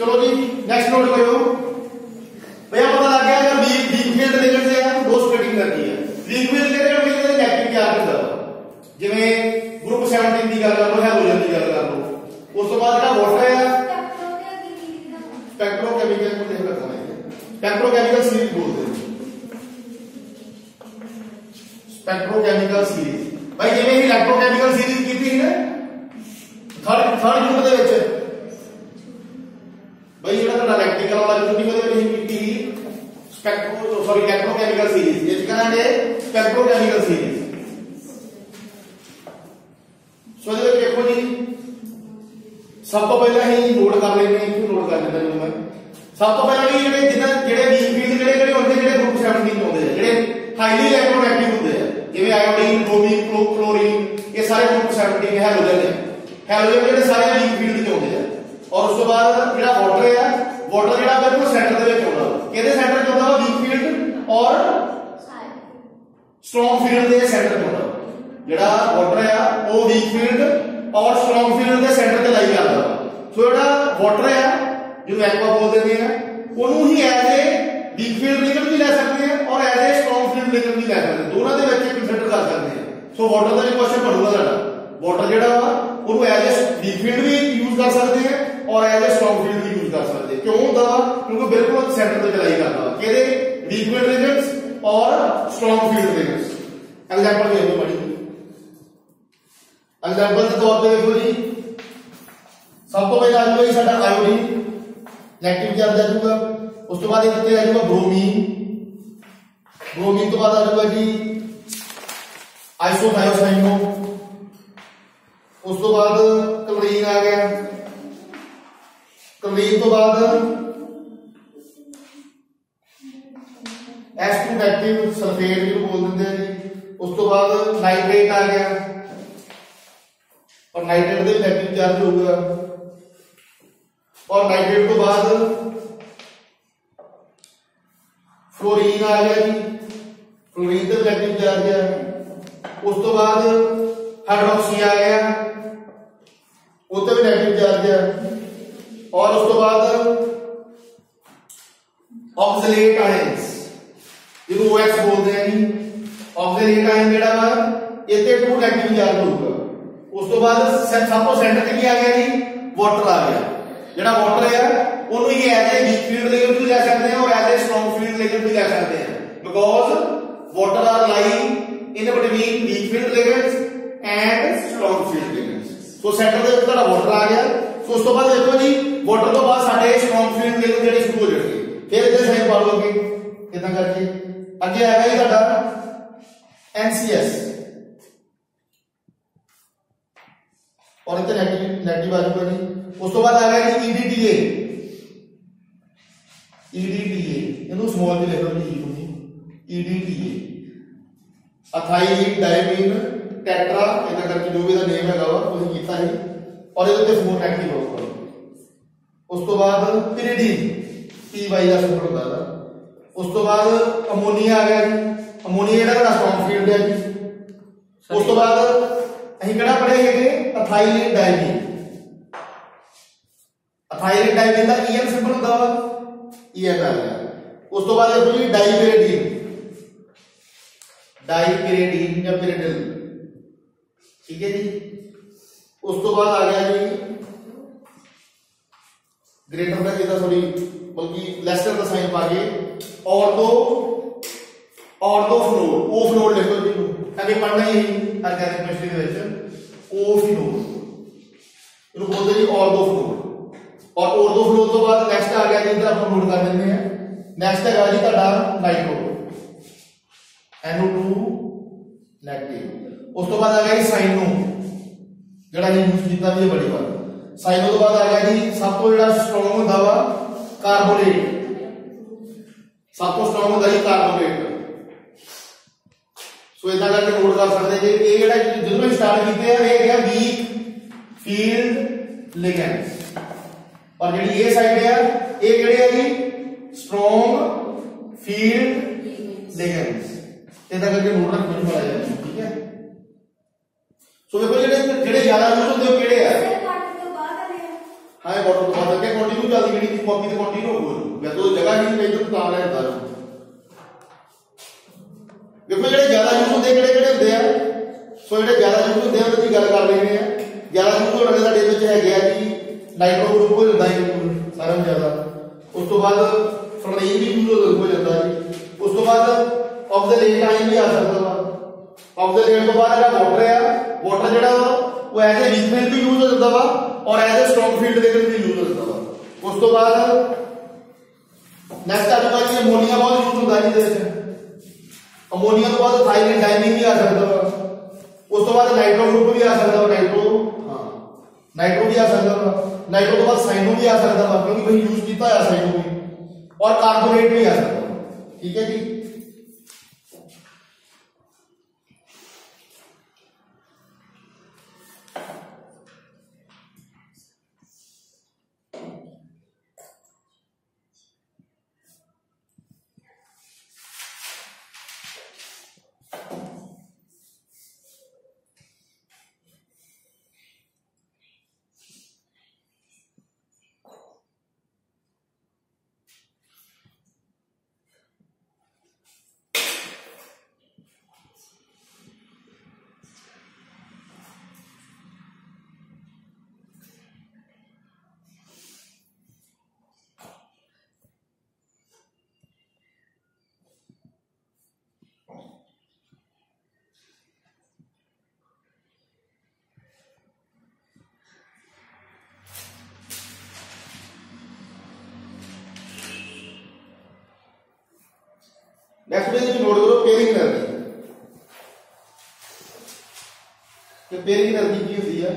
चलो जी next note करो भैया। पता लग गया अगर वीक फील्ड लिगेंड से है दो स्प्लिटिंग करती है। वीक फील्ड लिगेंड में नेगेटिव चार्ज ਹੁੰਦਾ जिवें ग्रुप 17 की गल कर लो हाइड्रोजन की गल कर लो। उस तो बाद ਜਿਹੜਾ वाटर है स्पेक्ट्रोकेमिकल को देख रखा है स्पेक्ट्रोकेमिकल सीरीज बोलते हैं। स्पेक्ट्रोकेमिकल सीरीज भाई जिवें इलेक्ट्रोकेमिकल सीरीज की थी ना थर्ड यूनिट ਦੇ ਵਿੱਚ भाई ਜਿਹੜਾ ਤੁਹਾਡਾ ਇਲੈਕਟ੍ਰੀਕਲ ਵਾਲਾ ਯੂਨਿਟ ਦੀ ਉਹਦੇ ਵਿੱਚ ਕੀਤੀ इलेक्ट्रोकेमिकल सीरीज ਇਹ ਕਰਾਂਗੇ स्पेक्ट्रोकेमिकल सीरीज। सो ਇਹਦੇ ਵਿੱਚ ਦੇਖੋ ਜੀ सब तो पहला ही नोट कर लेते हैं क्यों नोट कर लेता हूं मैं। सब तो पहला भी ਜਿਹੜੇ वीक फील्ड ਜਿਹੜੇ ਹੁੰਦੇ ਜਿਹੜੇ ग्रुप 17 ਹੁੰਦੇ ਆ ਜਿਹੜੇ हाईली इलेक्ट्रोनेगेटिव ਹੁੰਦੇ ਆ ਜਿਵੇਂ आयोडीन ब्रोमीन क्लोरीन ये सारे ग्रुप 17 हैलोजन है। हैलोजन ਜਿਹੜੇ ਸਾਰੇ वीक फील्ड ਚ ਹੁੰਦੇ ਆ। और उस तो बाद ਜਿਹੜਾ वाटर है वाटर ਜਿਹੜਾ ਬਿਲਕੁਲ ਸੈਂਟਰ ਦੇ ਵਿੱਚ ਹੁੰਦਾ ਕਿਹਦੇ ਸੈਂਟਰ ਚ ਹੁੰਦਾ ਵਾ वीक फील्ड और स्ट्रांग फील्ड ਦੇ ਸੈਂਟਰ ਚ ਹੁੰਦਾ। ਜਿਹੜਾ वाटर है वो वीक फील्ड और स्ट्रांग फील्ड के सेंटर ते लाई जाता है। सो ਜਿਹੜਾ वाटर है जो एक्वा बोल देते हैं ਉਹਨੂੰ ही as a weak field ligand भी ले सकते हैं और as a strong field ligand भी ले सकते हैं। दोनों ਦੇ ਵਿੱਚ कंसीडर कर सकते हैं। सो वाटर ਦਾ ਵੀ क्वेश्चन ਬਣੂਗਾ ਤੁਹਾਡਾ वाटर ਜਿਹੜਾ ਵਾ ਉਹਨੂੰ एज ए वीक फील्ड भी यूज कर सकते हैं और एज ए स्ट्रांग फील्ड भी यूज कर सकते हैं। क्यों ਹੁੰਦਾ ਵਾ ਕਿਉਂਕਿ ਬਿਲਕੁਲ सेंटर ਤੇ लाई करता है ਕਿਹਦੇ वीक फील्ड लिगेंड्स और स्ट्रांग फील्ड लिगेंड्स। एग्जांपल देख लो बड़ी एग्जांपल के तौर पे देखो जी सब तो पहले आ जाएगा साडा आयोडीन नेगेटिव चार्ज आ जाएगा। उस तो बाद इतने आ जाएगा ब्रोमीन ब्रोमीन तो बाद आ जाएगा जी आइसोथायोसाइनो। उस तो बाद क्लोरीन आ गया क्लोरीन तो बाद S2 एक्टिव सल्फेट जो बोल देते हैं जी। उस तो बाद नाइट्रेट आ गया और नाइट्रेट के नेगेटिव चार्ज होगा और नाइट्रेट तो बाद फ्लोरीन आ गया जी फ्लोरीन तो नेगेटिव चार्ज है। उस तो बाद हाइड्रोक्सी आ गया वो तो भी नेगेटिव चार्ज है। और उस तो बाद ऑक्सलेट आयंस जिन्होंने OX बोलते हैं जी ऑक्सलेट आयन जेड़ा वा इत्ते 2 नेगेटिव चार्ज होगा। उस तो बाद सब तो सेंटर ते की आ गया जी वाटर आ गया। जेड़ा वाटर है ਉਹਨੂੰ ही as a weak field ligand भी ले सकते हैं और as a strong field ligand भी ले सकते हैं because water are lying in between weak field ligands and strong field ligands. So centre ਦੇ ਵਿੱਚ ਤੁਹਾਡਾ वाटर आ गया। सो उस तो बाद देखो जी वाटर तो बाद ਸਾਡੇ स्ट्रांग फील्ड लिगेंड ਜਿਹੜੇ ਸ਼ੁਰੂ ਹੋ ਜਾਣਗੇ ਫਿਰ ਇਹਦੇ ਸਾਈਨ ਪਾ ਲਓਗੇ ਕਿਦਾਂ ਕਰਕੇ ਅੱਗੇ ਆਏਗਾ ਜੀ ਤੁਹਾਡਾ NCS और इतने नेगेटिव आ जाएगा जी। उस तो बाद आ गया जी EDTA इनको स्मॉल में लिख लो जी EDTA अथाइलिन डायमीन टेट्रा इतना करके जो भी दा नेम हैगा वा वो कीता है और ਇਹਦੇ ਤੇ 4 नेगेटिव होगा। उस तो बाद पिरिडीन PY ਦਾ सिंबल ਹੁੰਦਾ है। उस तो बाद अमोनिया आ गया जी अमोनिया ਜਿਹੜਾ ਦਾ स्ट्रांग फील्ड है जी। उस तो बाद ਅਸੀਂ ਕਿਹੜਾ ਪੜ੍ਹੇ ਹੈਗੇ अथाइलिन डायमीन अथाइलिन डायमीन ਦਾ EN सिंबल ਹੁੰਦਾ ਵਾ EN आ गया। उस तो बाद देखो जी डाइपिरिडीन या पिरिडिल ठीक है जी। उस तो बाद आ गया जी ग्रेटर का कितना सॉरी बल्कि लेसर का साइन पा के ऑर्थोफिनोल ओफिनोल लिख लो जी अभी पढ़ना ही ऑर्गेनिक केमिस्ट्री ਦੇ ਵਿੱਚ ओफिनोल ਇਹਨੂੰ बोलते जी ऑर्थोफिनोल। और ऑर्थोफिनोल तो बाद नेक्स्ट आ गया जी इधर ਆਪਾਂ नोट कर लेते हैं नेक्स्ट है जी ਤੁਹਾਡਾ नाइट्रो NO2 नेगेटिव। उस तो बाद आ गया जी साइनो ਜਿਹੜਾ ਇਹ ਯੂਜ਼ ਕੀਤਾ ਵੀ ਬੜੀ ਵਾਰ साइनो तो बाद आ गया जी सब तो ਜਿਹੜਾ स्ट्रांग ਹੁੰਦਾ ਵਾ कार्बोनेट सब तो स्ट्रांग ਹੁੰਦਾ जी कार्बोनेट। सो इतना करके नोट कर सकते हैं ये ਜਿਹੜਾ ਜਦੋਂ स्टार्ट ਕੀਤੇ ਆ ਇਹ ਹੈ वीक फील्ड लिगेंड्स और ਜਿਹੜੀ ਇਹ ਸਾਈਡ ਹੈ ਇਹ ਕਿਹੜੇ ਹੈ ਜੀ स्ट्रांग फील्ड लिगेंड्स। इतना करके नोट रखना पड़ेगा ठीक है। सो देखो ਜਿਹੜੇ ਜ਼ਿਆਦਾ ਯੂਜ਼ ਹੁੰਦੇ ਉਹ ਕਿਹੜੇ ਆ हाँ आए वाटर तो बाद क्या कंटिन्यू चलती गई थी कॉपी तो कंटिन्यू हो गई तो जगह नहीं कहीं तो तां लेता देखो ਜਿਹੜੇ ਜ਼ਿਆਦਾ ਯੂਜ਼ ਹੁੰਦੇ ਕਿਹੜੇ ਹੁੰਦੇ ਆ ਸੋ ਜਿਹੜੇ ਜ਼ਿਆਦਾ ਯੂਜ਼ ਹੁੰਦੇ ਆ ਉਹਦੀ ਗੱਲ ਕਰ ਲੈਣੇ ਆ ਜ਼ਿਆਦਾ ਯੂਜ਼ ਹੋਣ ਵਾਲੇ ਸਾਡੇ ਵਿੱਚ ਹੈਗੇ ਆ ਜੀ ਨਾਈਟ੍ਰੋ ਗਰੁੱਪ ਹੋ ਜਾਂਦਾ ਹੈ ਸਾਰਿਆਂ ਨੂੰ ਜ਼ਿਆਦਾ ਉਸ ਤੋਂ ਬਾਅਦ ਫਲੋਰੀਨ ਵੀ ਯੂਜ਼ ਹੋ ਜਾਂਦਾ ਜੀ ਉਸ ਤੋਂ ਬਾਅਦ ਆਫ ਦ ਲੇਟ ਆਇਨ ਵੀ ਆ ਸਕਦਾ ਵਾ ਆਫ ਦ ਲੇਟ ਤੋਂ ਬਾਅਦ ਜਿਹੜਾ ਵਾਟਰ ਆ ਵਾਟਰ ਜਿਹੜਾ ਵਾ ਉਹ ਐਜ਼ ਅ ਵੀਕਨੈਸ ਵੀ ਯੂਜ਼ ਹੋ ਜਾਂਦਾ ਵਾ ਔਰ ਐਜ਼ ਅ ਸਟਰੋਂਗ ਫੀਲਡ ਦੇ ਵਿੱਚ ਵੀ ਯੂਜ਼ ਹੋ ਜਾਂਦਾ ਵਾ ਉਸ ਤੋਂ ਬਾਅਦ ਨੈਕਸਟ ਆ ਜਾਊਗਾ ਜੀ ਅਮੋਨੀਆ ਬਹੁਤ ਯੂਜ਼ ਹੁੰਦਾ ਜੀ ਇਹਦੇ ਵਿੱਚ अमोनिया तो बाद थायराइड डाइनिंग भी आ सकता है उस तो बाद नाइट्रो ग्रुप भी आ सकता है नाइट्रो नाइट्रो भी आ सकता है नाइट्रो तो बाद साइनो भी आ सकता है क्योंकि भाई यूज किया है साइनो भी और कार्बोनेट भी आ सकता है ठीक है जी नेक्स्ट पेज नोट करो पेयरिंग एनर्जी कि पेयरिंग एनर्जी की होती है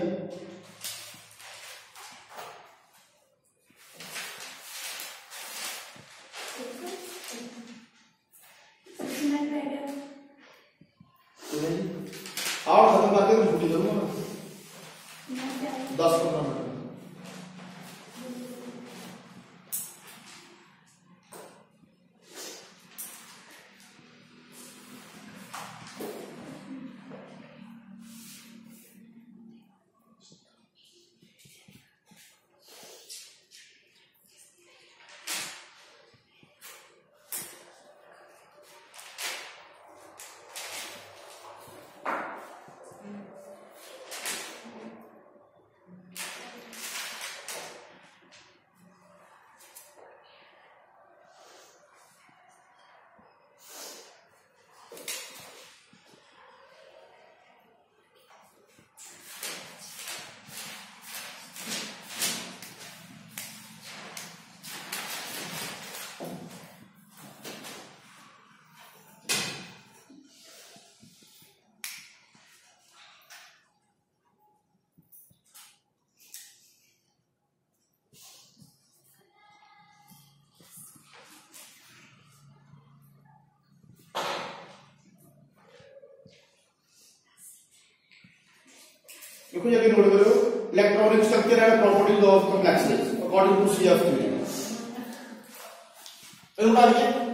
और खत्म करके मैं छुट्टी करूंगा 10-15 मिनट देखो ये नोट करो electronic structure and properties of complexes according to CF theory ये उठा लिया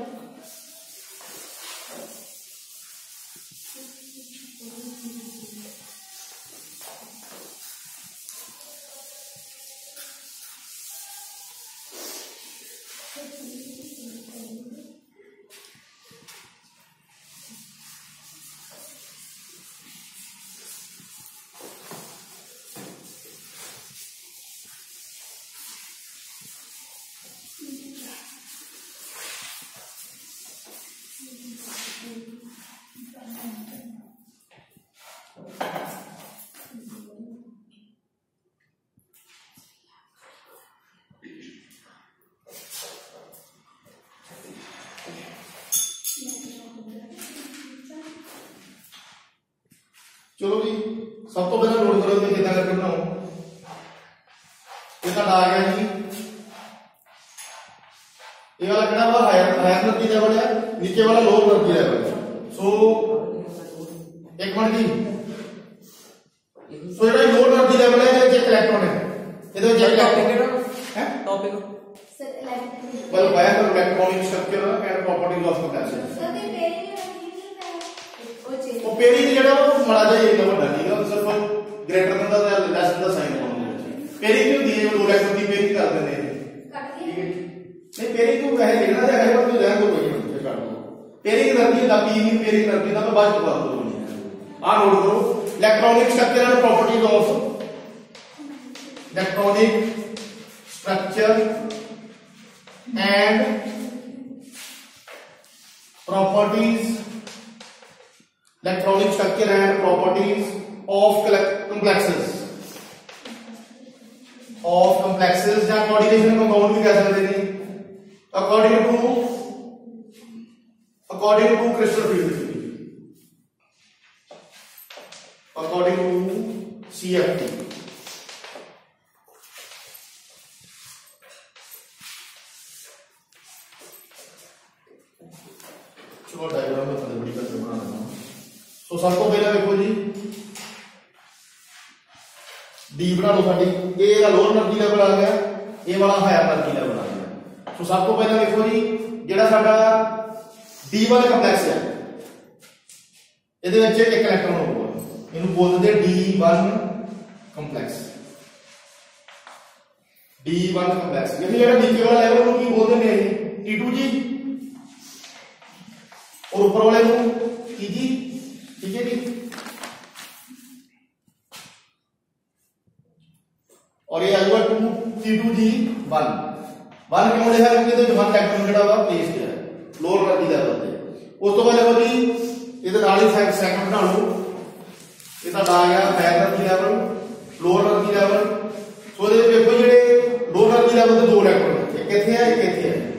चलो जी सब तो पहले नोट करो कि कितना करके बनाओ ये आ गया जी ये वाला कितना वाला हायर एनर्जी लेवल है नीचे वाला लोअर एनर्जी लेवल सो एक मिनट जी सो ये लोअर एनर्जी लेवल है ये इलेक्ट्रॉन है ये चेक टॉपिक है topic sir electronic well bye electronic structure and properties of complexes sir वो पेयरिंग ਜਿਹੜਾ ਉਹ ਮੜਾ ਜਾ ਇੰਨਾ ਵੱਡਾ ਨਹੀਂਗਾ ਸਿਰਫ ਗ੍ਰੇਟਰ ਦਨ ਦਾ ਲੈਸ ਦਾ ਸਾਈਨ ਹੋਣਾ ਚਾਹੀਦਾ पेयरिंग की होती है दो इलेक्ट्रॉन की कर देंगे ठीक है नहीं पेरी क्यों कहे लिखना है है पर तू रहन दो कोई नहीं काट दो पेरी की धरती का पी नहीं पेरी की धरती का तो बाद में बात करो आ नोट करो electronic structure and properties of electronic structure and properties electronic structure and properties of complexes या कोऑर्डिनेशन कंपाउंड भी कह सकते हैं according to crystal field according to CFT चलो डायग्राम में पहले बड़ी करके बना लेना तो सबको पहले देखो जी डी बना लो साडी ए का लोअर एनर्जी लेवल आ गया ए वाला हायर एनर्जी लेवल आ गया तो सबको पहले देखो जी जेड़ा साडा D1 ਕੰਪਲੈਕਸ है ਇਹਦੇ ਵਿੱਚ ਇੱਕ ਇਲੈਕਟ੍ਰੋਨ ਹੋਊਗਾ ਇਹਨੂੰ ਬੋਲਦੇ D1 ਕੰਪਲੈਕਸ D1 ਕੰਪਲੈਕਸ ਇਹ ਜਿਹੜਾ ਨੀਚੇ ਵਾਲਾ ਲੈਵਲ ਨੂੰ ਕੀ ਬੋਲਦੇ ਨੇ T2 ਜੀ और ऊपर वाले को Tg ठीक है जी और ये आएगा T2G1 वन क्यों लिखा क्योंकि तो वन इलेक्ट्रॉन ਜਿਹੜਾ ਵਾ ਪਲੇਸ किया है लोअर एनर्जी लेवल पे उस तो पहले जी ਇਹਦੇ ਨਾਲ ਹੀ ਸੈਕੰਡ ਬਣਾ ਲਓ ਇਹ ਤਾਂ ਆ ਗਿਆ higher energy level lower energy level so ਇਹਦੇ ਵੇਖੋ ਜਿਹੜੇ ਲੋਅਰ એનર્ਜੀ ਲੈਵਲ ਦੇ ਦੋ ਇਲੈਕਟ੍ਰੋਨ ਇੱਕ ਇੱਥੇ ਹੈ ਇੱਕ ਇੱਥੇ ਹੈ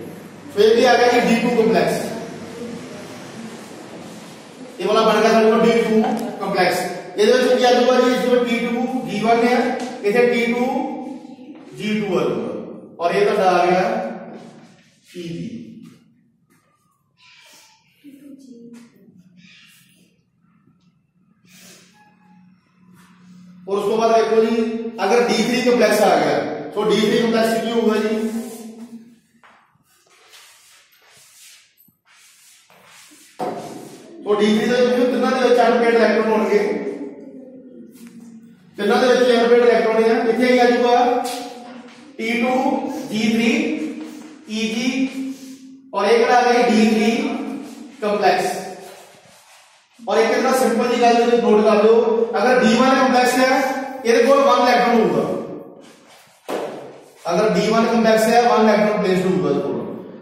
ਸੋ ਇਹ ਵੀ ਆ ਗਿਆ ਜੀ D2 ਕੰਪਲੈਕਸ ਇਹ ਵਾਲਾ ਬਣ ਗਿਆ ਸਾਡਾ D2 ਕੰਪਲੈਕਸ ਇਹਦੇ ਵਿੱਚ ਕੀ ਆ ਜਾਊਗਾ ਜੀ ਇਸ ਵਿੱਚ T2 G1 ਹੈ ਇੱਥੇ T2 G2 ਆਊਗਾ और ये तो आ गया Tg और उसके बाद देखो जी अगर D3 कंप्लेक्स आ गया तो D3 कंप्लेक्स क्यों होगा जी तो D3 ਦੇ ਵਿੱਚ ਤਿੰਨਾਂ ਦੇ ਵਿੱਚ ਅਨਪੇਅਰਡ ਇਲੈਕਟ੍ਰੋਨ ਹੋਣਗੇ ਤਿੰਨਾਂ ਦੇ ਵਿੱਚ ਅਨਪੇਅਰਡ ਇਲੈਕਟ੍ਰੋਨ ਹੈ ਇੱਥੇ ਕੀ ਆ ਜਾਊਗਾ T2 G3 Eg और एक आ गई D3 कंप्लेक्स और एक इतना सिंपल जी गल नोट कर लो अगर D1 कंप्लेक्स है ਇਹਦੇ ਕੋਲ 1 ਇਲੈਕਟ੍ਰੋਨ होगा अगर D1 कंप्लेक्स है 1 इलेक्ट्रॉन प्लेस्ड होगा इसको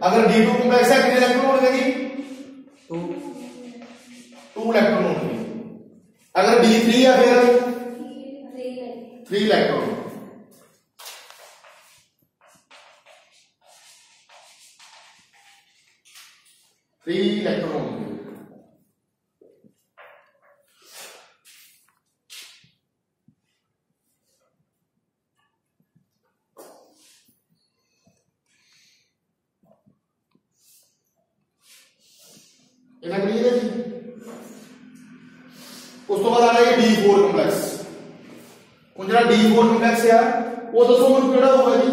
अगर D2 कंप्लेक्स है कितने इलेक्ट्रॉन होंगे जी 2 इलेक्ट्रॉन होंगे अगर D3 है फिर 3 इलेक्ट्रॉन होंगे इतना क्लियर है जी उस तो बाद आ रहा है D4 कंप्लेक्स ਹੁਣ ਜਿਹੜਾ D4 ਕੰਪਲੈਕਸ ਆ ਉਹ ਦੱਸੋ ਮੈਨੂੰ ਕਿਹੜਾ ਹੋਗਾ ਜੀ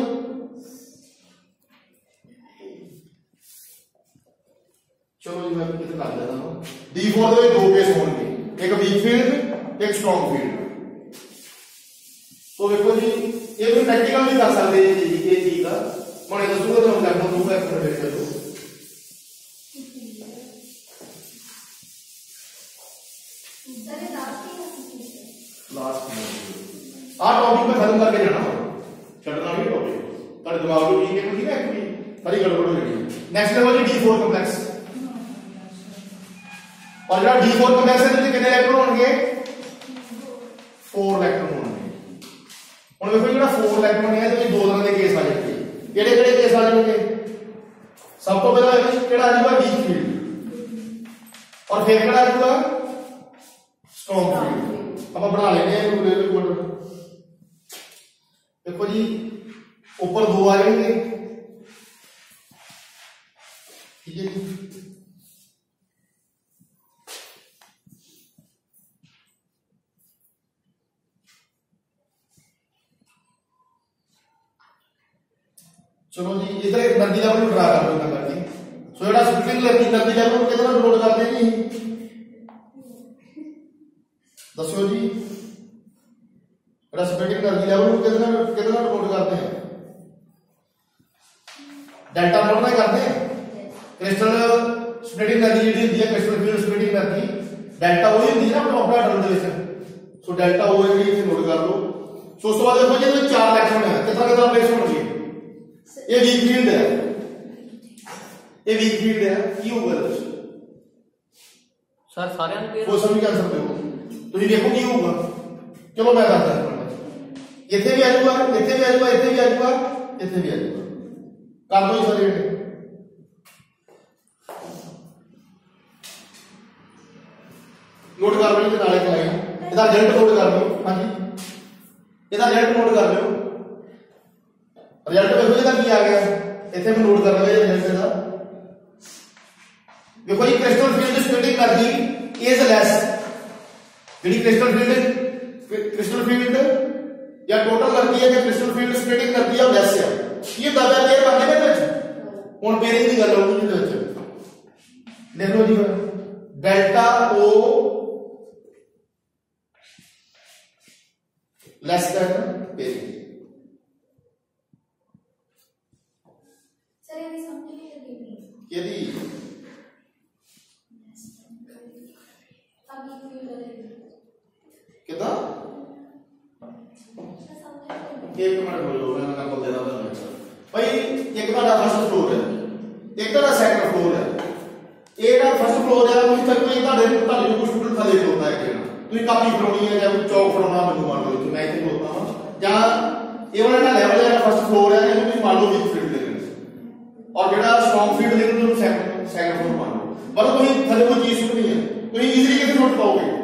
ਚਲੋ ਜੀ ਮੈਂ ਕਿਤੇ ਕਰ ਲੈਦਾ ਹਾਂ D4 ਦੇ ਵਿੱਚ ਦੋ ਕੇਸ ਹੋਣਗੇ ਇੱਕ ਵੀਕ ਫੀਲਡ ਇੱਕ ਸਟਰੋਂਗ ਫੀਲਡ ਸੋ ਵੇਖੋ ਜੀ ਇਹ ਵੀ ਪ੍ਰੈਕਟੀਕਲ ਵੀ ਕਰ ਸਕਦੇ ਜੀ ਇਹ ਚੀਜ਼ ਦਾ ਮੈਂ ਦੱਸੂਗਾ ਤੁਹਾਨੂੰ ਕਰਨਾ ਦੂਗਾ ਐਕਸਪੈਰੀਮੈਂਟ ਕਰੋ लास्ट आ टॉपिक में खत्म करके जाना छड़ना भी टॉपिक तेरे दिमाग में ठीक है ठीक है कोई सारी गड़बड़ हो गई नेक्स्ट लेवल है D4 कंप्लेक्स और जब D4 कंप्लेक्स है तो कितने इलेक्ट्रॉन होंगे 4 इलेक्ट्रॉन होंगे ਹੁਣ ਵੇਖੋ ਜਿਹੜਾ 4 ਇਲੈਕਟ੍ਰੋਨ ਹੈ ਤੇ ਦੋ ਤਰ੍ਹਾਂ ਦੇ ਕੇਸ ਆ ਜਾਣਗੇ ਕਿਹੜੇ ਕਿਹੜੇ ਕੇਸ ਆ ਜਾਣਗੇ ਸਭ ਤੋਂ ਪਹਿਲਾਂ ਕਿਹੜਾ ਆ ਜਾਊਗਾ ਵੀਕ ਫੀਲਡ और फिर ਕਿਹੜਾ ਆ ਜਾਊਗਾ स्ट्रॉन्ग फील्ड अब बना लेते हैं देखो जी ऊपर दो आ जाएंगे ठीक है जी चलो जी इधर एक एनर्जी लेवल ड्रा कर लो करके सो जेड़ा स्प्लिटिंग एनर्जी लेवल कितना नोट करते हैं जी दसो जी स्प्लिटिंग एनर्जी लेवल कितना नोट करते हैं डेल्टा नॉट ना करते हैं क्रिस्टल स्प्लिटिंग एनर्जी जी होती है crystal field splitting energy delta वही होती है ना अपने ऑपरेटर दे विच सो डेल्टा ओ है जी नोट कर लो सो उस तो बाद देखो जी चार इलेक्ट्रॉन है कितना कितना प्लेस होंगे ये वीक फील्ड है ये वीक फील्ड है की होगा सर सारे पेयर वो सभी कर सकते हो तो ये देखो की होगा चलो मैं बताता हूं इथे भी आ जाऊगा इथे भी आ जाऊगा इथे भी आ जाऊगा इथे भी आ जाऊगा कर दो सारे नोट कर लो नाले के लाइन ਇਹਦਾ ਰਿਜ਼ਲਟ ਨੋਟ ਕਰ ਲਿਓ ਹਾਂਜੀ ਇਹਦਾ ਰਿਜ਼ਲਟ ਨੋਟ ਕਰ ਲਿਓ ਰਿਜ਼ਲਟ ਵੇਖੋ ਇਹਦਾ ਕੀ ਆ ਗਿਆ ਇੱਥੇ ਮੈਂ ਨੋਟ ਕਰ ਲਵਾਂ ਇਹ ਰਿਜ਼ਲਟ ਦਾ देखो ये crystal field splitting energy is less ਜਿਹੜੀ क्रिस्टल फील्ड या टोटल करती है कि क्रिस्टल फील्ड स्प्लिटिंग करती है लेस है ये दादा पेयर बनने में ਵਿੱਚ ਹੁਣ पेयरिंग ਦੀ ਗੱਲ ਹੋਊਗੀ ਇਹਦੇ ਵਿੱਚ देख लो जी डेल्टा ओ लेस देन पेयरिंग सर ये भी समझ नहीं लगी यदि कितना एक मिनट बोलो मैं आपको दे रहा हूं भाई एक तो फर्स्ट फ्लोर है एक तो सेकंड फ्लोर है ये ना फर्स्ट फ्लोर है मुझे तक में ਤੁਹਾਡੇ ਕੁਝ ਸਟੂਡੈਂਟ ਥੱਲੇ ਹੁੰਦਾ ਹੈ ਕਿ ਤੁਸੀਂ ਕਾਪੀ ਫੜਾਉਣੀ ਹੈ ਜਾਂ ਚੌਕ ਫੜਾਉਣਾ ਮੈਨੂੰ ਮੰਨ ਲਓ ਕਿ ਮੈਂ ਇੱਥੇ ਬੋਲਦਾ ਹਾਂ ਜਾਂ ਇਹ ਵਾਲਾ ਨਾ ਲੈਵਲ ਜਿਹੜਾ ਫਰਸਟ ਫਲੋਰ ਹੈ ਇਹਨੂੰ ਤੁਸੀਂ ਮੰਨ ਲਓ ਵੀਕ ਫੀਲਡ ਦੇ ਵਿੱਚ ਔਰ ਜਿਹੜਾ ਸਟਰੋਂਗ ਫੀਲਡ ਦੇ ਨੂੰ ਸੈਕੰਡ ਫਲੋਰ ਮੰਨ ਲਓ ਪਰ ਤੁਸੀਂ ਥੱਲੇ ਕੋਈ ਚੀਜ਼ ਸੁਣਨੀ ਹੈ ਤੁਸੀਂ ਈਜ਼ੀਲੀ ਕਿੱਥੇ ਨੋਟ ਪਾਓਗੇ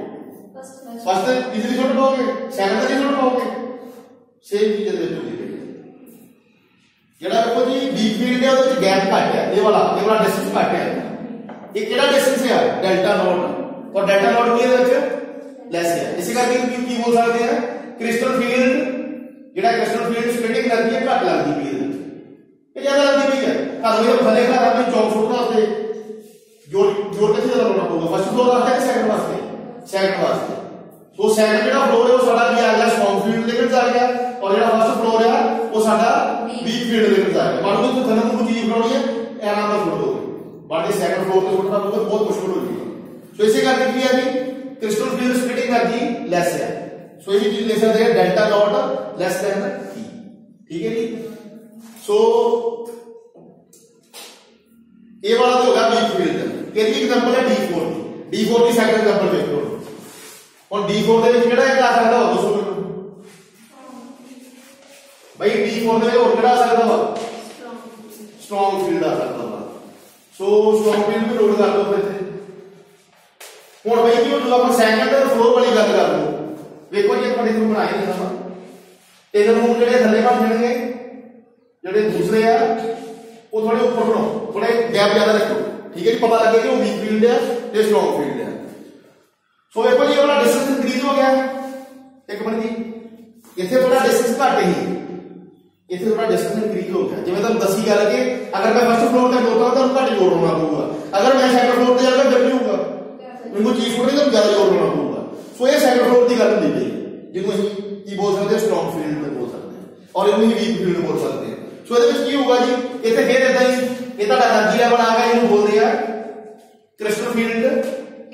फर्स्ट इजीली छोड़ पाओगे सेकंड नहीं छोड़ पाओगे सेम चीज दे दो जेड़ा देखो जी वीक फील्ड है ਉਹਦੇ ਵਿੱਚ ਗੈਪ ਘੱਟ ਹੈ ਇਹ ਵਾਲਾ डिस्टेंस ਘੱਟ ਹੈ ਇਹ ਕਿਹੜਾ डिस्टेंस है डेल्टा नॉट और डेल्टा नॉट ਕੀ ਇਹਦੇ ਵਿੱਚ ਲੈਸ ਹੈ ਇਸੇ ਕਰਕੇ ਕੀ ਬੋਲ ਸਕਦੇ हैं क्रिस्टल फील्ड जेड़ा क्रिस्टल फील्ड स्प्लिटिंग करती है घੱਟ लगदी ਪਈ ਇਹਦੇ ਇਹ ਜ਼ਿਆਦਾ ਲੱਗਦੀ ਪਈ ਹੈ ਤੁਹਾਨੂੰ ਇਹ ਥੱਲੇ ਘਰ ਆਪਣੀ ਚੌਕ ਸੁੱਟਣਾ ਉੱਤੇ ਜੋੜ ਕਿੱਥੇ ਜ਼ਿਆਦਾ ਲਾਉਣਾ ਪਊਗਾ ਫਸਟ ਫਲੋਰ ਵਾਸਤੇ ਕਿ ਸੈਕੰਡ ਵਾਸਤੇ तो सेकंड ਜਿਹੜਾ फ्लोर है वो ਸਾਡਾ ਕੀ ਆ ਗਿਆ स्ट्रांग फील्ड ਦੇ ਵਿੱਚ ਆ ਗਿਆ और ਜਿਹੜਾ फर्स्ट फ्लोर है वो ਸਾਡਾ वीक फील्ड ਦੇ ਵਿੱਚ ਆ ਗਿਆ ਮੰਨ ਲਓ ਤੁਸੀਂ ਥੱਲੇ ਨੂੰ ਕੋਈ ਚੀਜ਼ ਬਣਾਉਣੀ ਹੈ ਐਨਾ ਦਾ ਛੋੜ ਦੋਗੇ ਬਾਕੀ ਸੈਕੰਡ ਫਲੋਰ ਤੇ ਛੋੜਨਾ ਪਊਗਾ ਬਹੁਤ ਮੁਸ਼ਕਲ ਹੋ ਜਾਏਗਾ ਸੋ ਇਸੇ ਕਰਕੇ ਕੀ ਹੈ ਜੀ crystal field splitting energy less है सो ये चीज ले सकते हैं delta not less than T ठीक है जी सो ये वाला तो होगा वीक फील्ड ਇਹਦੀ एग्जांपल है D4 की सेकंड एग्जांपल देखो और D4 ਦੇ ਵਿੱਚ ਕਿਹੜਾ ਇੱਕ ਆ ਸਕਦਾ ਹੋ ਦੱਸੋ ਮੈਨੂੰ ਭਾਈ D4 ਦੇ ਵਿੱਚ ਹੋਰ ਕਿਹੜਾ ਆ ਸਕਦਾ ਵਾ ਸਟਰੋਂਗ ਫੀਲਡ ਆ ਸਕਦਾ ਵਾ ਸੋ ਸਟਰੋਂਗ ਫੀਲਡ ਨੂੰ ਲੋਡ ਕਰ ਦੋ ਫਿਰ ਇੱਥੇ ਹੁਣ ਭਾਈ ਕੀ ਜਦੋਂ ਆਪਾਂ ਸੈਕੰਡ ਫਲੋਰ ਵਾਲੀ ਗੱਲ ਕਰ ਲਓ ਵੇਖੋ ਜੀ ਆਪਾਂ ਇਹਨੂੰ ਬਣਾਏ ਨੇ ਨਾ ਤਿੰਨ ਰੂਮ ਜਿਹੜੇ ਥੱਲੇ ਬਣ ਜਾਣਗੇ ਜਿਹੜੇ ਦੂਸਰੇ ਆ ਉਹ ਥੋੜੇ ਉੱਪਰ ਬਣਾਓ ਥੋੜੇ ਗੈਪ ਜ਼ਿਆਦਾ ਰੱਖੋ ठीक है जी पता लगे कि वो वीक फील्ड है ये स्ट्रांग फील्ड है सो देखो जी वाला डिस्टेंस इंक्रीज हो गया एक मिनट जी इथे थोड़ा डिस्टेंस घट ही इथे थोड़ा डिस्टेंस इंक्रीज हो गया जिवें तुम दसी गल कि अगर मैं फर्स्ट फ्लोर पे जोड़ता हूं तो घट जोड़ होना पड़ेगा अगर मैं सेकंड फ्लोर पे जाकर जब होगा इनको चीज थोड़ी तो ज्यादा जोड़ होना पड़ेगा सो ये सेकंड फ्लोर की गल होती है जिनको ਅਸੀਂ ਕੀ ਬੋਲ ਸਕਦੇ स्ट्रांग फील्ड में बोल सकते हैं और इनको ही वीक फील्ड बोल सकते हैं सो ਇਹਦੇ ਵਿੱਚ ਕੀ ਹੋਊਗਾ ਜੀ ਇੱਥੇ ਫੇਰ ਇਦਾਂ ਹੀ ये तो एनर्जी लेवल आ गया इनको बोल दिया क्रिस्टल फील्ड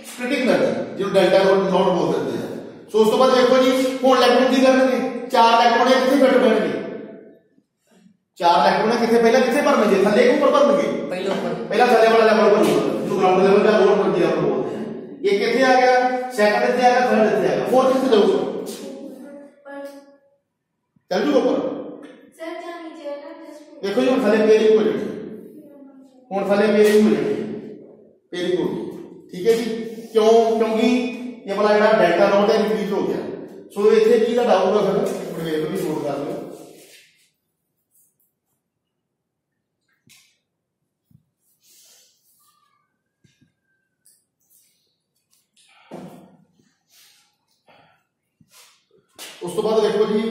स्प्लिटिंग एनर्जी जो डेल्टा नॉट बोल सकते हैं सो उस तो बाद देखो जी हुन इलेक्ट्रॉन की करनगे चार इलेक्ट्रॉन किथे फिट बैठणगे चार इलेक्ट्रॉन किथे पहला किथे भरनगे थल्ले के ऊपर भरनगे पहला थल्ले वाला लेवल पर जो ग्राउंड लेवल का लोड पर दिया बोलते हैं ये किथे आ गया सेकंड इथे आ गया थर्ड इथे आ गया फोर्थ किथे जाऊगा चल जूगा ऊपर सर जा नीचे ना देखो जी थल्ले पेयरिंग हो जाएगी हुन थले पेयरिंग हो जाएगी पेयरिंग होगी ठीक है जी क्यों क्योंकि ये वाला जेड़ा डेल्टा नॉट है इंक्रीज हो गया सो इथे की दा आऊगा फिर वेव भी नोट कर लो उस तो बाद देखो जी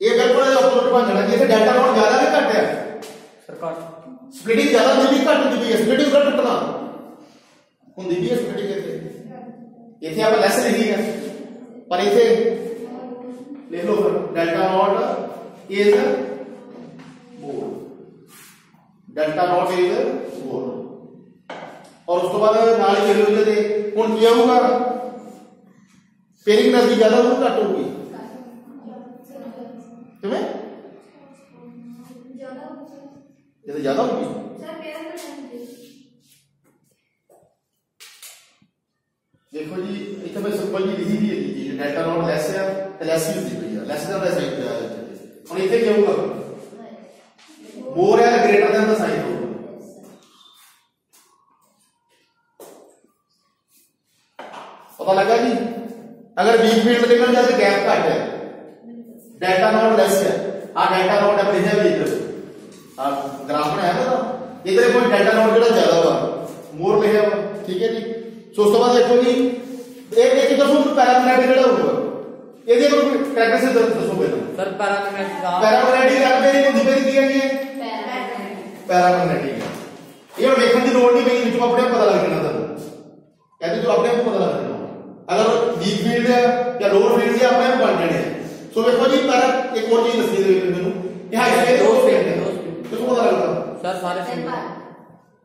ये बिल्कुल ऑपोजिट बन जाना जैसे डेल्टा नॉट ज्यादा है घट है सरकार स्प्लिटिंग ज्यादा होती है घट होती है स्प्लिटिंग का टूटना होती भी है स्प्लिटिंग इथे आप लेस लिखी है पर इथे लिख लो फिर delta not is more delta not is 4 और उस तो बाद नाल ही वैल्यू दे हुन की आऊगा पेयरिंग एनर्जी ज्यादा होगी घट होगी किवें ये ज्यादा होगी देखो जी इतना मैं सिंपल जी लिखी भी है जी डेल्टा नॉट लेस है लेस ही होती है लेस दैन लेस है और इथे क्या होगा मोर है ग्रेटर देन द साइन होगा पता लगा जी अगर वीक फील्ड निकल जाए गैप घट है डेल्टा नॉट लेस है डेल्टा नॉट है लिखा भी इधर ग्राफ बनाया ना इधर कोई डेल्टा नॉट जेड़ा ज्यादा हुआ मोर लिखा हुआ ठीक है जी सो उस तो बाद देखो जी एक दसो पैरामैग्नेटिक जेड़ा होगा ਇਹਦੇ ਕੋਲ ਕਰੈਕਟਰ ਸੇ ਦੱਸੋ ਪਹਿਲਾਂ सर पैरामैग्नेटिक ਕਰਦੇ ਨਹੀਂ ਹੁੰਦੀ ਪਈ ਕੀ ਹੈ ਪੈਰਾਮੈਗਨੈਟਿਕ ਇਹ ਹੁਣ ਵੇਖਣ ਦੀ ਲੋੜ ਨਹੀਂ ਪਈ ਵਿੱਚੋਂ ਆਪਣੇ ਆਪ ਪਤਾ ਲੱਗ ਜਾਣਾ ਤੁਹਾਨੂੰ ਕਹਿੰਦੇ ਜੋ ਆਪਣੇ ਆਪ ਪਤਾ ਲੱਗ ਜਾਣਾ ਅਗਰ ਡੀਪ ਫੀਲਡ ਹੈ ਜਾਂ ਲੋਅਰ ਫੀਲਡ ਹੈ ਆਪਣੇ ਆਪ ਬਣ ਜਾਣੇ ਸੋ ਵੇਖੋ ਜੀ ਪਰ ਇੱਕ ਹੋਰ ਚੀਜ਼ ਦੱਸੀ ਦੇ ਮੈਨੂੰ ਇਹ ਹਾਈ ਸਪੀਡ ਲੋ ਸਪੀਡ ਹੈ ਕਿਉਂ ਪਤਾ ਲੱਗਦਾ सर सारे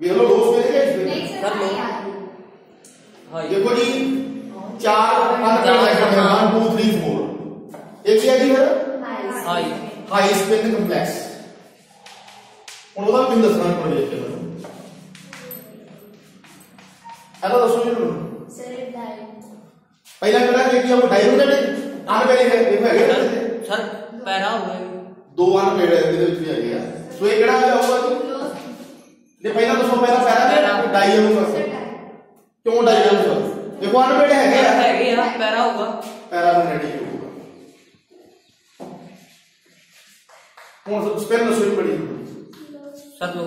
ਵੇਖ ਲਓ ਲੋ ਸਪੀਡ ਹੈ नहीं सर लो हाँ देखो जी चार अनकनेक्टेड है 1 2 3 4 एक है जी है हाई स्पिन कॉम्प्लेक्स ਹੁਣ ਉਹਦਾ ਵੀ ਦੱਸਣਾ ਪੜ੍ਹ ਕੇ ਮੈਨੂੰ ਇਹਦਾ ਦੱਸੋ ਜੀ सर डाई ਪਹਿਲਾਂ ਕਿਹੜਾ ਕਿ ਉਹ ਡਾਇਮੰਡ ਆਹ ਪਹਿਲੇ ਇਹ ਹੈਗੇ सर पैरा हुआ ਦੋ ਅਨ ਪੇੜ ਇਹਦੇ ਵਿੱਚ ਵੀ ਹੈਗੇ ਆ ਸੋ ਇਹ ਕਿਹੜਾ ਆਊਗਾ ਜੀ ਨੇ ਪਹਿਲਾਂ ਦੱਸੋ ਪਹਿਲਾਂ ਪੈਰਾ ਡਾਈ ਆਊਗਾ क्यों डाई आऊगा देखो अन पेड़ हैगे है पैरा होगा पैरामैग्नेटिक होगा ਹੁਣ स्पिन ਦੱਸੋ ਜੀ ਬੜੀ सर लो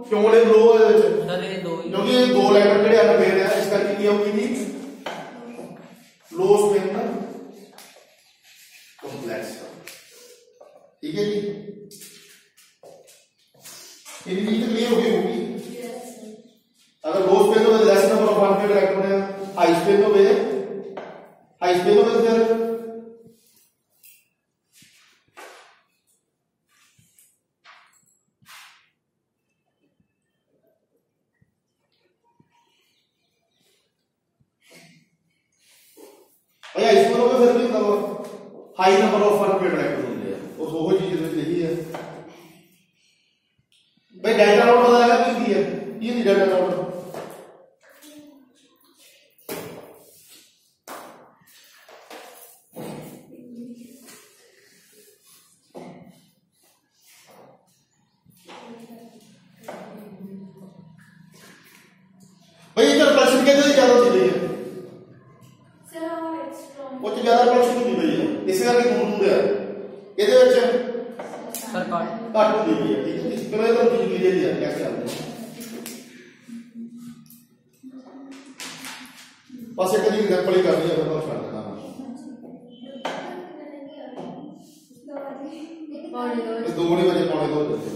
क्यों ले लो सर ये दो ही क्योंकि ये दो लेटर ਜਿਹੜੇ ਅਨ ਪੇੜ ਆ ਇਸ ਕਰਕੇ ਕੀ ਆਊਗੀ ਜੀ लो स्पिन कॉम्प्लेक्स ठीक है जी ये भी क्लियर हो गई होगी अगर लो स्पिन हो less number of unpaired electron है हाई स्पिन हो फिर भैया इसमें हो फिर भी मतलब high number of unpaired electron होंगे उस वो चीज में लिखी है भाई डेल्टा नॉट पता लगा की है ये नहीं डेल्टा नॉट भाई इधर प्रश्न के लिए ज्यादा चल रही है सर और एक्स्ट्रा वो तो ज्यादा प्रश्न नहीं भई है इस करके दूर है ਇਹਦੇ ਵਿੱਚ सर काट ਘੱਟ ਹੁੰਦੀ ਹੈ ਠੀਕ ਹੈ ਇਸ ਤਰ੍ਹਾਂ ਦਾ ਚੀਜ਼ ਕਲੀਅਰ ਹੈ कैसे आते हैं बस एक एग्जांपल ही करनी है फिर मैं छोड़ देना ये 2 बजे पौने 2 बजे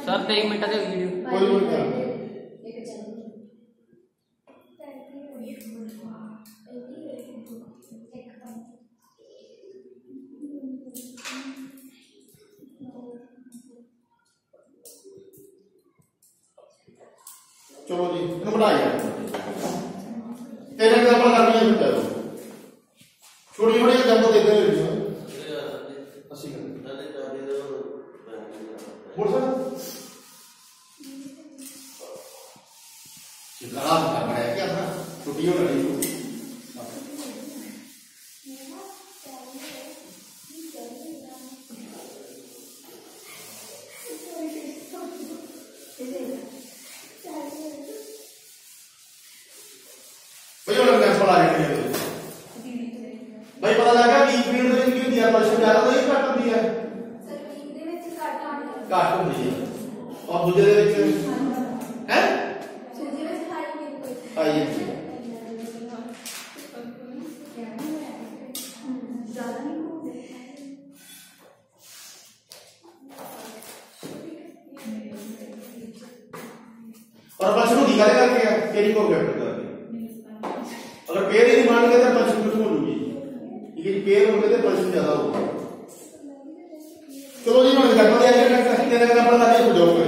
सर 3 मिनट की वीडियो कोई भी नहीं चलो जी इन्हें बढ़ाई तेरे एग्जांपल करनी है फिर छोटी छोटी एग्जांपल देते हैं अस्सी बोल सर चिल्ला कर रहा है क्या था छुट्टियों लड़ी भाई पता लगा कि फील्ड में की होती है पॉल्यूशन ज्यादा तो ही घट होती है सर वीक ਦੇ ਵਿੱਚ ਘੱਟ घट होती है और दूसरे दे विच हैं ਜਿਹਦੇ ਵਿੱਚ ਹਾਈ ਨਹੀਂ हाई है ਜ਼ਿਆਦਾ ਨਹੀਂ ਹੋਊਗਾ और पॉल्यूशन की गल करके केरी को वेक्टर करके अगर पेयर ही मान के तो पॉल्यूशन कुछ हो जाएगी लेकिन पेयर होने से पॉल्यूशन ज्यादा होगा चलो जी मैं एग्जांपल दिया है तेरे एग्जांपल का नहीं हो जाओगे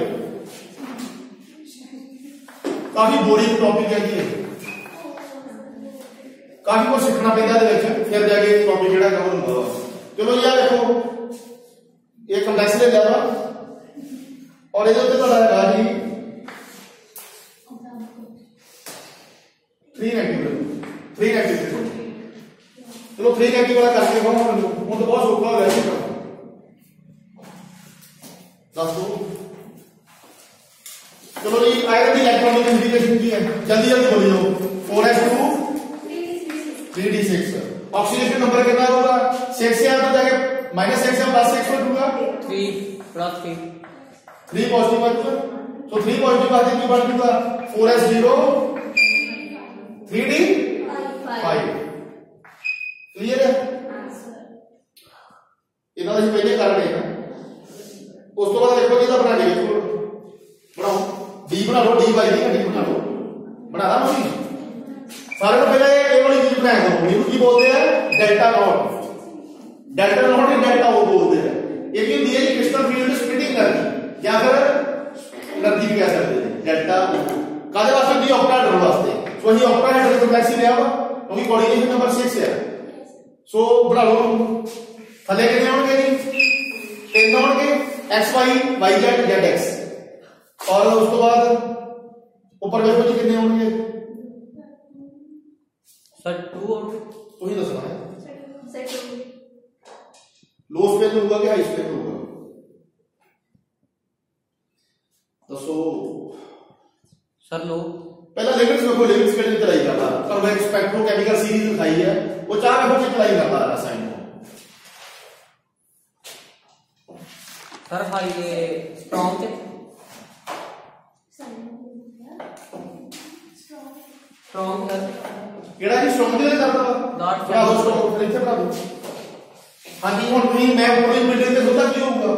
काफी बोरिंग टॉपिक है जी, काफी कुछ सीखना पैंदा फिर जाके टॉपिक जो कवर होंगे। चलो जी देखो एक कंप्लेक्स ले लिया वा और ये है जी 3 नेगेटिव। चलो 3 नेगेटिव वाला करके हम तो बहुत सौखा हो गया दस दो। चलो जी आयरन की इलेक्ट्रॉनिक इंटीग्रेशन की है, जल्दी जल्दी बोली जाओ। 4s2 3d6। ऑक्सीडेशन नंबर कितना होगा? 6 से आता जाके -6 से +6 होगा 3 + 3 3 पॉजिटिव आएगा, तो 3 पॉजिटिव आते की बन जाएगा 4s0 3d5। क्लियर है? इतना ही पहले कर रहे हैं। उस तो बाद देखो कितना बना लिया, बनाओ d बना लो, d बाई d बना लो, बना रहा मशीन सारे। तो पहले ये वाली चीज बनाया करो, ये की बोलते हैं डेल्टा नॉट। डेल्टा नॉट या डेल्टा ओ बोलते हैं। ये भी दिए कि क्रिस्टल फील्ड स्प्लिटिंग एनर्जी या फिर एनर्जी भी कह सकते हैं डेल्टा ओ। कादे वास्ते दी ऑक्टाहेड्रल वास्ते, सो ही ऑक्टाहेड्रल कॉम्प्लेक्स ही लिया क्योंकि कोऑर्डिनेशन नंबर 6 है। सो बना लो थले कितने होंगे जी? 3 होंगे x y y z z x, और उसके बाद ऊपर देखो जी कितने होंगे सर 2 और तो ही दसना है। लो स्पेन होगा कि हाई स्पेन होगा? दसो सर लो। पहला लिमिट्स देखो, लिमिट्स के लिए चलाई करता पर मैं स्पेक्ट्रोकेमिकल सीरीज दिखाई है वो 4 नंबर से चलाई करता है साइन को। सर हाई ये स्ट्रॉन्ग थे, स्ट्रॉन्ग सर केड़ा जी स्ट्रॉन्ग दे करता नॉट बड़ा दो स्ट्रॉन्ग फिर से बना दो। हां जी हुन तुम मैं ऊपरली बिल्डिंग ते सोचा की होगा?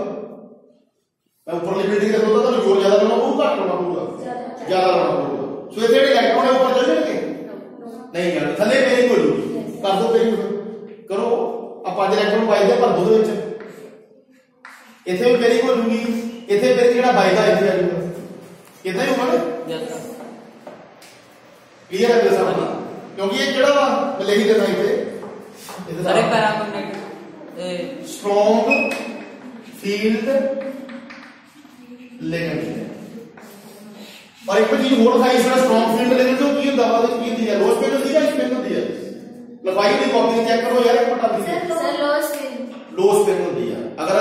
मैं ऊपरली बिल्डिंग ते सोचा तो जोर ज्यादा करना होगा, घट करना होगा, ज्यादा करना होगा। सो ये इलेक्ट्रॉन है ऊपर चल जाएंगे नहीं यार, थले मेरी कोई कर दो, मेरी करो अब 5 इलेक्ट्रॉन पाई दे पर दो विच इथे भी मेरी कोई होगी, इथे मेरी जेड़ा बायदा इथे आ जाऊगा, कितना ही होगा यस सर। क्लियर है मेरे सामने? क्योंकि ये जेड़ा वा मैं लिख देना इथे sir paramagnetic strong field ligand. और एक चीज और था इसमें स्ट्रॉन्ग फील्ड लिगेंड जो की दवा की होती है लो स्पेन होती है, स्पेन होती है। लंबाई की कॉपी चेक करो यार, एक बता दीजिए लो स्पेन होती है। अगर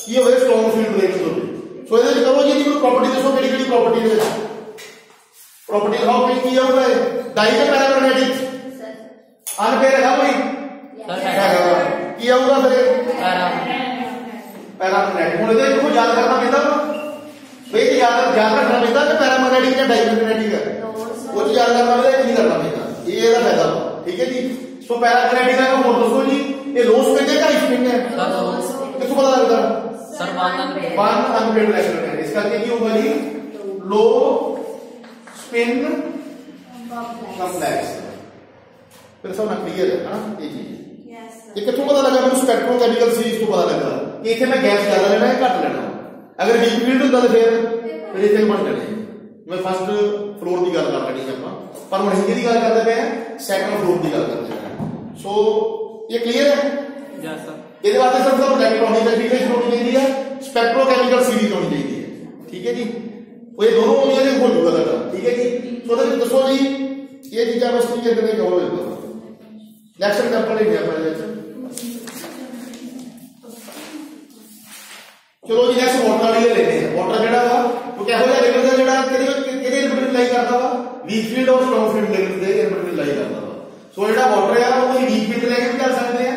ये होए स्ट्रॉन्ग फील्ड लिगेंड होती है। सो ये करो जी दी प्रॉपर्टी दसो केड़ी केड़ी प्रॉपर्टी है? प्रॉपर्टी हाउ पे की होगा डाई का पैरामैग्नेटिक अनपेयर है कोई सर है की होगा फिर पैरामैग्नेटिक। हुन देखो याद करना पैंदा भाई, याद रखना पैंदा कि पैरामैग्नेटिक या डाईमैग्नेटिक है, वो याद करना पैंदा, नहीं करना पैंदा। ये ਇਹਦਾ फायदा ठीक है जी। सो पैरामैग्नेटिक का मोड दसो जी, ये लो स्पिन है या स्पिन है? किसको पता लगता सर वन अनपेयर्ड इलेक्ट्रॉन है, इस करके की होगा जी लो स्पिन कॉम्प्लेक्स। फिर सब ना क्लियर है ना ये चीज? ये कितों पता लगा? मैं स्पेक्ट्रोकेमिकल सीरीज को पता लगा कि इथे मैं गैस ज्यादा लेना है घट लेना। अगर वीक फील्ड होता तो फिर इथे बन जाने। मैं फर्स्ट फ्लोर की गल कर रही हूं पर हम हिंदी की गल करते पे हैं, सेकंड फ्लोर की गल करते हैं। सो ये क्लियर है? Yes sir. ਇਹਦੇ ਵਾਸਤੇ ਸਿਰਫ ਇਲੈਕਟ੍ਰੋਨਿਕ ਇੰਟੀग्ਰੇਸ਼ਨ ਹੋਣੀ ਚਾਹੀਦੀ ਹੈ, ਸਪੈਕਟ੍ਰੋਕੈਮੀਕਲ ਸੀਰੀਜ਼ ਹੋਣੀ ਚਾਹੀਦੀ ਹੈ। ਠੀਕ ਹੈ ਜੀ, ਉਹ ਇਹ ਦੋਨੋਂ ਹੋਣੀਆਂ ਨੇ ਹੋ ਜੂਗਾ ਤੁਹਾਡਾ। ਠੀਕ ਹੈ ਜੀ, ਸੋ ਉਹਦੇ ਵਿੱਚ ਦੱਸੋ ਜੀ ਇਹ ਚੀਜ਼ਾਂ ਬਸ ਕੀ ਕਹਿੰਦੇ ਨੇ ਕਿ ਹੋ ਜਾਊਗਾ। ਨੈਕਸਟ ਐਗਜ਼ਾਮਪਲ ਲੈਂਦੇ ਆਪਾਂ ਇਹਦੇ ਵਿੱਚ। ਚਲੋ ਜੀ ਨੈਕਸਟ ਵਾਟਰ ਵਾਲੀ ਲੈਂਦੇ ਆ। ਵਾਟਰ ਜਿਹੜਾ ਵਾ ਉਹ ਕਿਹੋ ਜਿਹਾ ਲਿਕਵਿਡ ਦਾ ਜਿਹੜਾ ਕਿਹਦੇ ਇਨਵਰਟਰ ਲਾਈ ਕਰਦਾ ਵਾ? ਵੀਕ ਫੀਲਡ ਔਰ ਸਟਰੋਂਗ ਫੀਲਡ ਲਿਕਵਿਡ ਦੇ ਇਨਵਰਟਰ ਲਾਈ ਕਰਦਾ ਵਾ। ਸੋ ਜਿਹੜਾ ਵਾਟਰ ਆ ਉਹ ਵੀਕ ਫੀਲਡ ਲੈ ਕੇ ਵੀ ਕਰ ਸਕਦੇ ਆ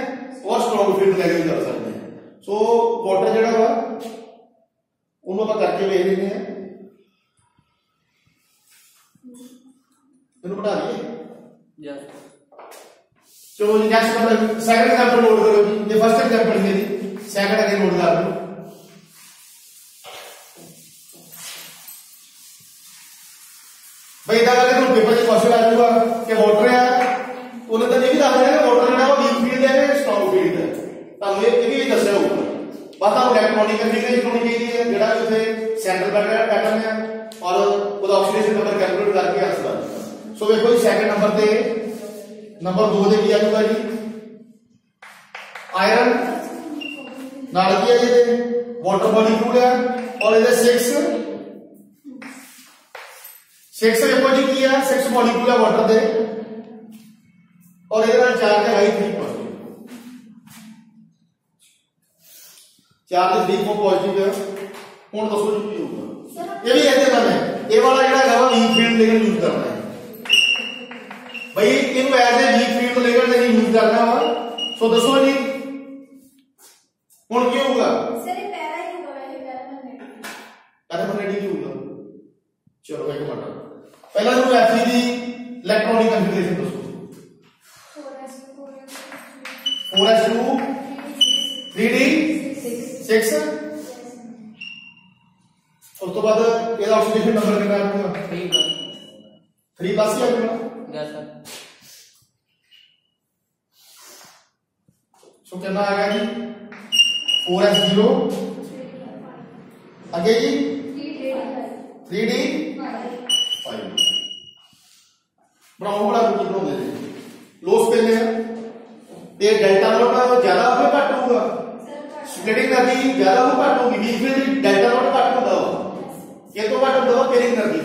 और स्ट्रॉन्ग फील्ड लेके भी कर सकते हैं। सो वाटर जेड़ा वा उन्होंने ਆਪਾਂ करके ਵੇਖ ਲੈਂਦੇ हैं। ਇਹਨੂੰ ਬਣਾ ਲਈਏ। यस। चलो जी नेक्स्ट मतलब सेकंड एग्जांपल नोट करो जी। ये फर्स्ट एग्जांपल है जी, सेकंड अगेन नोट कर लो। भाई इधर अगर तुम पेपर में क्वेश्चन आ जाएगा कि वाटर है ਉਹਨੇ ਤਾਂ ਇਹ ਵੀ ਦੱਸ ਰਿਹਾ ਕਿ ਵਾਟਰ ਜਿਹੜਾ ਉਹ ਵੀਕ ਫੀਲਡ ਹੈ ਸਟਰੋਂਗ ਫੀਲਡ ਹੈ। ਤੁਹਾਨੂੰ ਇਹ ਵੀ ਦੱਸਿਆ ਹੋਊਗਾ। ਬਸ ਤੁਹਾਨੂੰ ਇਲੈਕਟ੍ਰੋਨਿਕ ਇੰਟੀਗ੍ਰੇਸ਼ਨ ਹੋਣੀ ਚਾਹੀਦੀ ਹੈ ਜਿਹੜਾ ਉੱਥੇ ਸੈਂਟਰਲ ਪੈਟਰਨ ਹੈ और ਉਹਦਾ ऑक्सीडेशन नंबर कैलकुलेट करके आंसर आ जाएगा। सो देखो जी सेकंड नंबर ते नंबर 2 ਦੇ ਕੀ ਆ ਜਾਊਗਾ ਜੀ आयरन ਨਾਲ ਕੀ ਹੈ ਜੀ ਇਹਦੇ ਵਾਟਰ ਮੋਲੀਕੂਲ ਹੈ और ਇਹਦੇ 6 ਦੇਖੋ जी ਕੀ ਹੈ 6 ਮੋਲੀਕੂਲ ਹੈ ਵਾਟਰ ਦੇ और ਇਹਦੇ ਨਾਲ ਚਾਰਜ ਹੈ 3 ਪੋਜ਼ਿਟਿਵ चार्ज 3 पॉजिटिव है ਹੁਣ ਦੱਸੋ ਜੀ ਕੀ ਹੋਊਗਾ ਇਹ ਵੀ ਇਹਦੇ ਨਾਲ ਹੈ ਇਹ ਵਾਲਾ ਜਿਹੜਾ ਹੈਗਾ वीक फील्ड लेकर यूज करना है भाई ਇਹਨੂੰ ਐਜ਼ ए वीक फील्ड लेकर नहीं यूज करना ਵਾ सो दसो जी ਹੁਣ ਕੀ ਹੋਊਗਾ सर ये पैरा ही होगा वैसे पैरा मैग्नेटिक होगा चलो एक मिनट पहला तो Fe ਦੀ इलेक्ट्रॉनिक कॉन्फ़िगरेशन दसो 4s2 3d 6 ਉਸ ਤੋਂ ਬਾਅਦ ਇਹਦਾ ਆਕਸੀडेशन ਨੰਬਰ ਕਿੰਨਾ ਆਊਗਾ 3 प्लस ही आएगा यस सर सो कितना आ गया जी 4s0 आगे जी 3d 5 ਬਣਾਉਣ ਵਾਲਾ ਕੀ ਬਣਾਉਂਦੇ ਨੇ ਲੋਸ ਕਿੰਨੇ ਆ ਤੇ ਡੈਲਟਾ ਨੋਟ ਜ਼ਿਆਦਾ ਹੋਵੇ ਘੱਟ ਹੋਊਗਾ स्प्लिटिंग एनर्जी ज्यादा हो घट होगी वीक फील्ड डेल्टा नॉट घट होता हो ये तो घट होता हो पेरिंग एनर्जी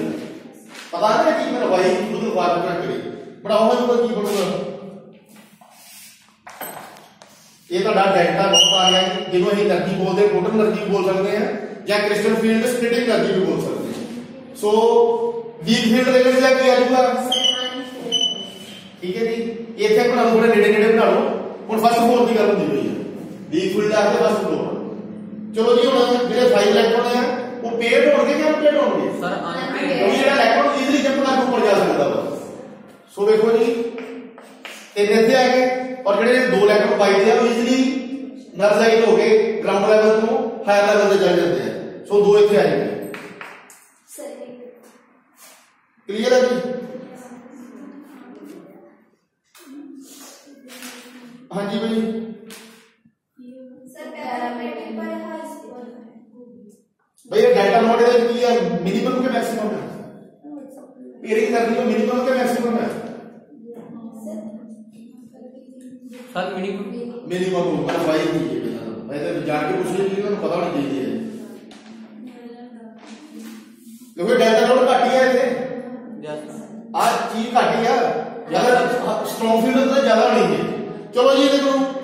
पता है कि मेरा भाई खुद बात कर करे बढ़ाओ मैं तो की बोलूंगा ये तो डेल्टा नॉट आ गया जिन्हों ही एनर्जी बोलते हैं टोटल एनर्जी बोल सकते हैं या क्रिस्टल फील्ड स्प्लिटिंग एनर्जी भी बोल सकते हैं सो वीक फील्ड लेवल से क्या आएगा ठीक है जी इथे बना लो थोड़े नेड़े नेड़े बना लो हुन फर्स्ट फ्लोर की गल होंदी हुई है वीक फील्ड आ गया फर्स्ट फ्लोर चलो जी हुन जेडे 5 इलेक्ट्रॉन है वो पेड होंगे या अनपेड होंगे सर अनपेड क्योंकि जेडा इलेक्ट्रॉन इजीली जंप करके ऊपर जा सकता है सो देखो जी तीन इथे आ गए और जेडे दो इलेक्ट्रॉन पाई थे वो इजीली नर्जाइल हो गए ग्राउंड लेवल तो हायर लेवल पे चले जाते हैं सो दो इथे आ जाएंगे क्लियर है जी हाँ जी भाई भैया डेल्टा नॉट है कि या मिनिमम के मैक्सिमम है पेयरिंग करनी है मिनिमम के मैक्सिमम है सर मिनिमम मिनिमम मतलब भाई नहीं है मैं तो जान के पूछ रही हूं तो पता नहीं चाहिए देखो डेल्टा नॉट घट ही है इसे यस आज चीज घट ही है ज्यादा स्ट्रांग फील्ड तो ज्यादा नहीं है चलो जी देखो